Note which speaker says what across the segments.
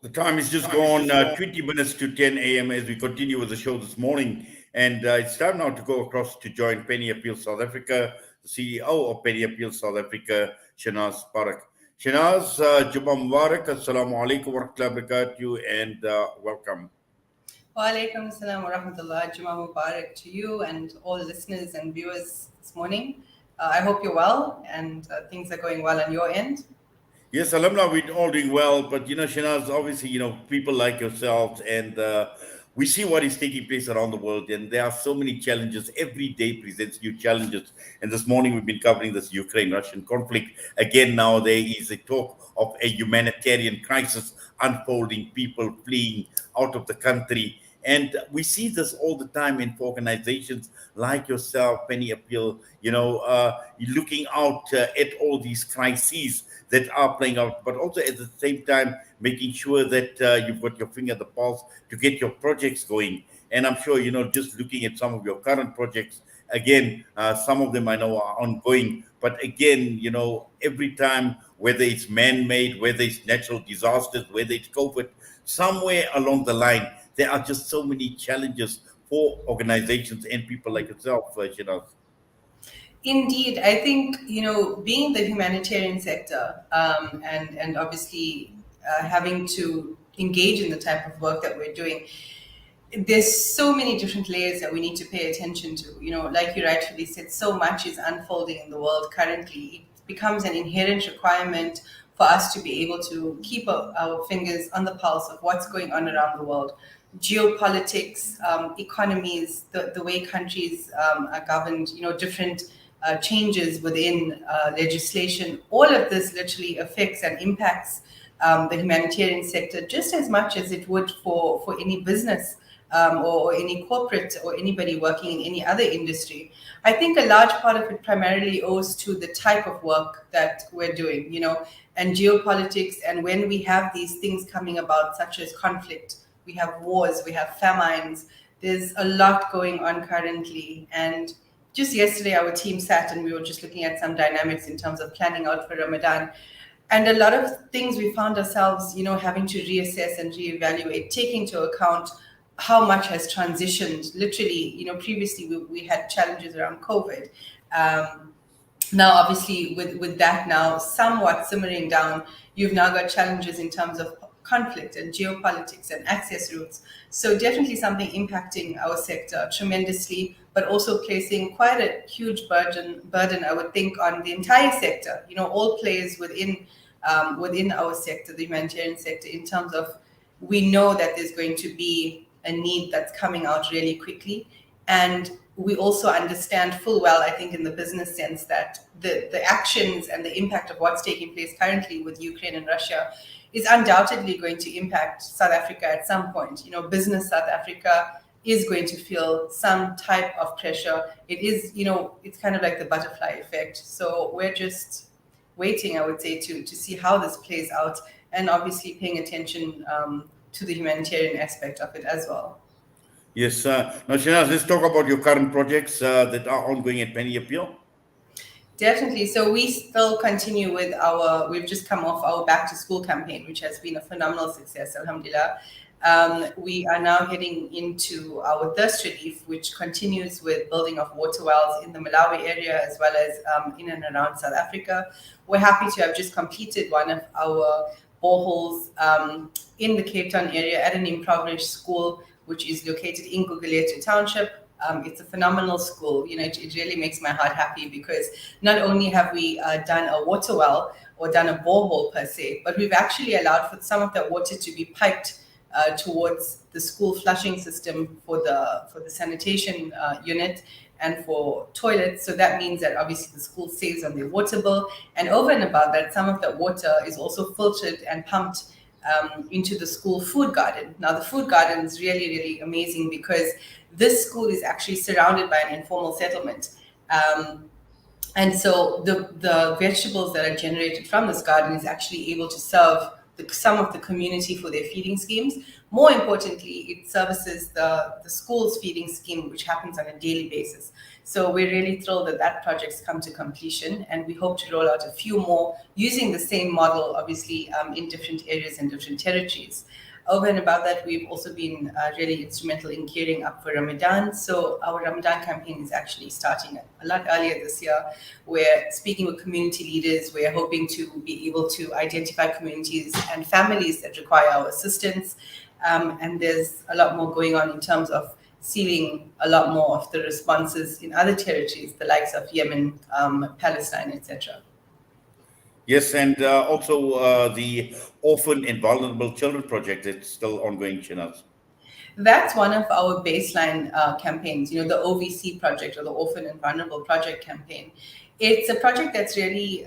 Speaker 1: The time is just gone 20 minutes to 10 a.m. as we continue with the show this morning. And it's time now to go across to join Penny Appeal South Africa, the CEO of Penny Appeal South Africa, Shahnaaz Paruk. Shahnaaz, Jummah Mubarak, Assalamu alaikum wa rahmatullahi wa barakatuh, and welcome.
Speaker 2: Wa alaikum salam wa rahmatullah. Jummah Mubarak to you and all listeners and viewers this morning. I hope you're well and things are going well on your end.
Speaker 1: Yes, alhamdulillah, we're all doing well. But, Shahnaaz, obviously, people like yourselves and we see what is taking place around the world. And there are so many challenges. Every day presents new challenges. And this morning we've been covering this Ukraine-Russian conflict. Again, now there is a talk of a humanitarian crisis unfolding, people fleeing out of the country. And we see this all the time in organizations like yourself, Penny Appeal, looking out at all these crises that are playing out, but also at the same time making sure that you've got your finger on the pulse to get your projects going. And I'm sure, just looking at some of your current projects, again, some of them I know are ongoing, but again, every time, whether it's man-made, whether it's natural disasters, whether it's COVID, somewhere along the line, there are just so many challenges for organizations and people like yourself, Shahnaaz.
Speaker 2: Indeed, I think, being the humanitarian sector and obviously having to engage in the type of work that we're doing, there's so many different layers that we need to pay attention to. Like you rightfully said, so much is unfolding in the world currently. It becomes an inherent requirement for us to be able to keep our fingers on the pulse of what's going on around the world. Geopolitics, economies, the way countries are governed, different changes within legislation. All of this literally affects and impacts the humanitarian sector just as much as it would for any business or any corporate or anybody working in any other industry. I think a large part of it primarily owes to the type of work that we're doing, and geopolitics. And when we have these things coming about, such as conflict, we have wars, we have famines, there's a lot going on currently. And just yesterday, our team sat and we were just looking at some dynamics in terms of planning out for Ramadan. And a lot of things we found ourselves, having to reassess and reevaluate, taking into account how much has transitioned. Literally, previously we had challenges around COVID. Now, obviously, with that now somewhat simmering down, you've now got challenges in terms of conflict and geopolitics and access routes. So definitely something impacting our sector tremendously, but also placing quite a huge burden, I would think, on the entire sector, all players within our sector, the humanitarian sector, in terms of, we know that there's going to be a need that's coming out really quickly. And we also understand full well, I think, in the business sense, that the actions and the impact of what's taking place currently with Ukraine and Russia is undoubtedly going to impact South Africa at some point. Business South Africa is going to feel some type of pressure. It is, it's kind of like the butterfly effect. So we're just waiting, I would say, to see how this plays out, and obviously paying attention to the humanitarian aspect of it as well.
Speaker 1: Yes. Now, Shahnaaz, let's talk about your current projects that are ongoing at Penny Appeal.
Speaker 2: Definitely. So we still continue with we've just come off our back to school campaign, which has been a phenomenal success, alhamdulillah. We are now heading into our thirst relief, which continues with building of water wells in the Malawi area, as well as in and around South Africa. We're happy to have just completed one of our boreholes in the Cape Town area at an impoverished school, which is located in Gugulethu Township. It's a phenomenal school. It really makes my heart happy, because not only have we done a water well or done a borehole per se, but we've actually allowed for some of that water to be piped towards the school flushing system for the sanitation unit and for toilets. So that means that obviously the school saves on their water bill. And over and above that, some of that water is also filtered and pumped into the school food garden. Now, the food garden is really, really amazing, because this school is actually surrounded by an informal settlement. And so the vegetables that are generated from this garden is actually able to serve some of the community for their feeding schemes. More importantly, it services the school's feeding scheme, which happens on a daily basis. So we're really thrilled that that project's come to completion, and we hope to roll out a few more using the same model, obviously, in different areas and different territories. Over and above that, we've also been really instrumental in gearing up for Ramadan. So our Ramadan campaign is actually starting a lot earlier this year. We're speaking with community leaders. We're hoping to be able to identify communities and families that require our assistance. And there's a lot more going on in terms of sealing a lot more of the responses in other territories, the likes of Yemen, Palestine, etc.
Speaker 1: Yes, and also the Orphan and Vulnerable Children Project, it's still ongoing, Shahnaaz.
Speaker 2: That's one of our baseline campaigns, the OVC project, or the Orphan and Vulnerable Project campaign. It's a project that's really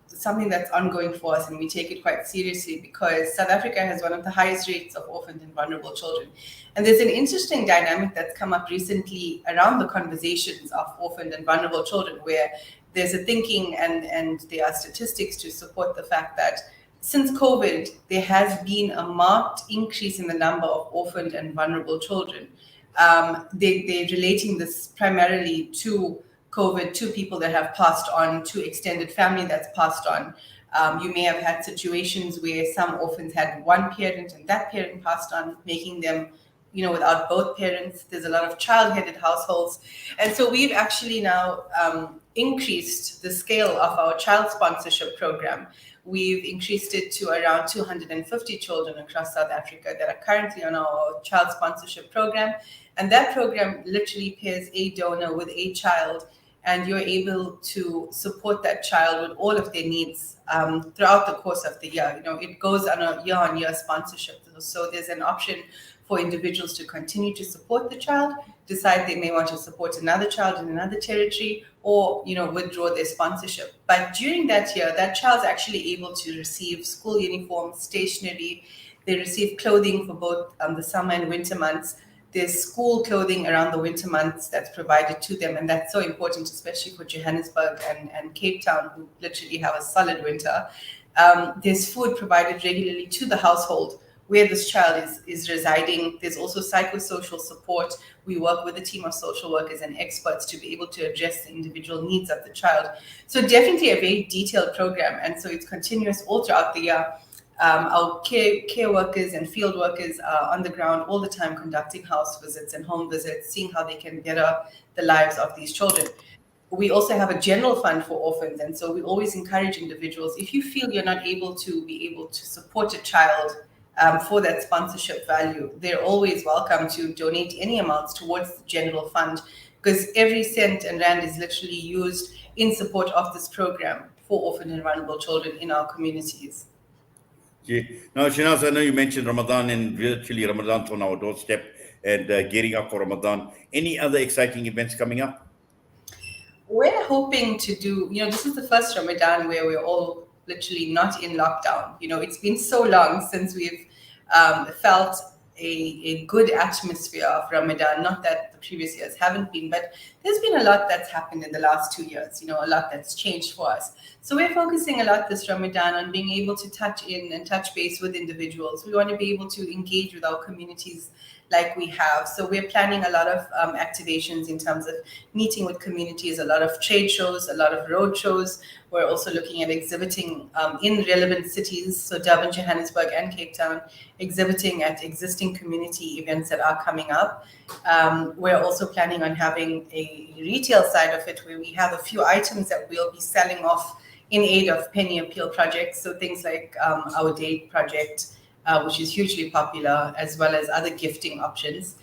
Speaker 2: something that's ongoing for us, and we take it quite seriously because South Africa has one of the highest rates of orphaned and vulnerable children. And there's an interesting dynamic that's come up recently around the conversations of orphaned and vulnerable children, where there's a thinking and there are statistics to support the fact that since COVID, there has been a marked increase in the number of orphaned and vulnerable children. They're relating this primarily to COVID, to people that have passed on, to extended family that's passed on. You may have had situations where some orphans had one parent and that parent passed on, making them, without both parents. There's a lot of child-headed households. And so we've actually now increased the scale of our child sponsorship program. We've increased it to around 250 children across South Africa that are currently on our child sponsorship program. And that program literally pairs a donor with a child, and you're able to support that child with all of their needs throughout the course of the year. It goes on a year-on-year sponsorship. So there's an option for individuals to continue to support the child, decide they may want to support another child in another territory, or withdraw their sponsorship. But during that year, that child's actually able to receive school uniforms, stationery. They receive clothing for both the summer and winter months. There's school clothing around the winter months that's provided to them, and that's so important, especially for Johannesburg and Cape Town, who literally have a solid winter. There's food provided regularly to the household where this child is residing. There's also psychosocial support. We work with a team of social workers and experts to be able to address the individual needs of the child. So definitely a very detailed program, and so it's continuous all throughout the year. Our care workers and field workers are on the ground all the time, conducting house visits and home visits, seeing how they can better the lives of these children. We also have a general fund for orphans, and so we always encourage individuals, if you feel you're not able to support a child for that sponsorship value, they're always welcome to donate any amounts towards the general fund, because every cent and rand is literally used in support of this program for orphan and vulnerable children in our communities.
Speaker 1: Yeah. Now, Shahnaaz, I know you mentioned Ramadan, and virtually Ramadan's on our doorstep, and gearing up for Ramadan. Any other exciting events coming up?
Speaker 2: We're hoping to do, this is the first Ramadan where we're all literally not in lockdown. It's been so long since we've felt a good atmosphere of Ramadan. Not that the previous years haven't been, but there's been a lot that's happened in the last 2 years, a lot that's changed for us. So we're focusing a lot this Ramadan on being able to touch in and touch base with individuals. We want to be able to engage with our communities like we have. So we're planning a lot of activations in terms of meeting with communities, a lot of trade shows, a lot of road shows. We're also looking at exhibiting in relevant cities, so Durban, Johannesburg, and Cape Town, exhibiting at existing community events that are coming up. We're also planning on having a retail side of it, where we have a few items that we'll be selling off in aid of penny appeal projects. So things like our date project, which is hugely popular, as well as other gifting options.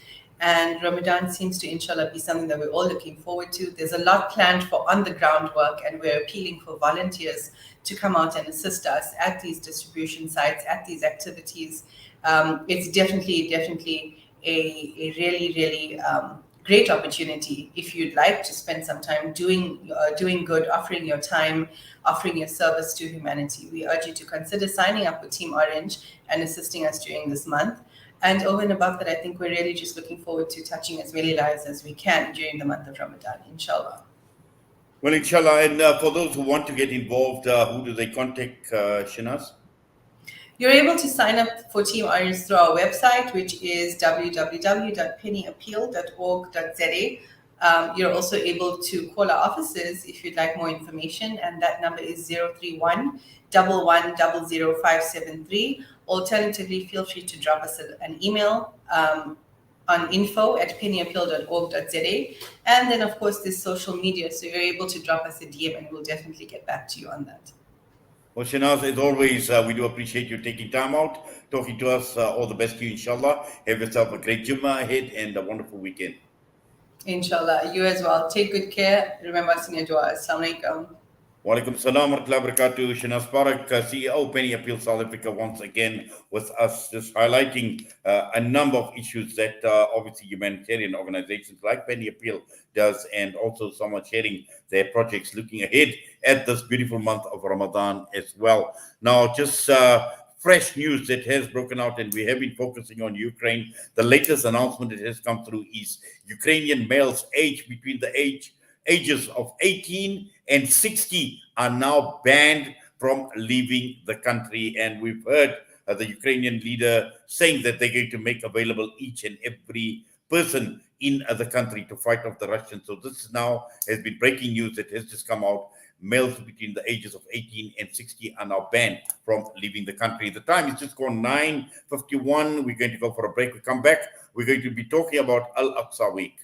Speaker 2: And Ramadan seems to, inshallah, be something that we're all looking forward to. There's a lot planned for on-the-ground work, and we're appealing for volunteers to come out and assist us at these distribution sites, at these activities. It's definitely a really, really great opportunity if you'd like to spend some time doing good, offering your time, offering your service to humanity. We urge you to consider signing up with Team Orange and assisting us during this month. And over and above that, I think we're really just looking forward to touching as many lives as we can during the month of Ramadan, inshallah.
Speaker 1: Well, inshallah. And for those who want to get involved, who do they contact, Shahnaaz?
Speaker 2: You're able to sign up for Team Orange through our website, which is www.pennyappeal.org.za. You're also able to call our offices if you'd like more information, and that number is 031 1100573. Alternatively, feel free to drop us an email on info@pennyappeal.org.za. And then, of course, this social media. So you're able to drop us a DM and we'll definitely get back to you on that.
Speaker 1: Well, Shahnaaz, as always, we do appreciate you taking time out, talking to us. All the best to you, inshallah. Have yourself a great Jummah ahead and a wonderful weekend.
Speaker 2: Inshallah. You as well. Take good care. Remember us in your dua. Assalamu alaikum.
Speaker 1: Walaikum salam wa rahmatullahi wa barakatuh. Shahnaaz Paruk, CEO, Penny Appeal South Africa, once again with us, just highlighting a number of issues that obviously humanitarian organizations like Penny Appeal does, and also someone sharing their projects looking ahead at this beautiful month of Ramadan as well. Now, just fresh news that has broken out, and we have been focusing on Ukraine. The latest announcement that has come through is Ukrainian males aged between the ages of 18 and 60 are now banned from leaving the country. And we've heard the Ukrainian leader saying that they're going to make available each and every person in the country to fight off the Russians. So this now has been breaking news that has just come out. Males between the ages of 18 and 60 are now banned from leaving the country. The time is just gone 9:51. We're going to go for a break. We come back. We're going to be talking about Al-Aqsa Week.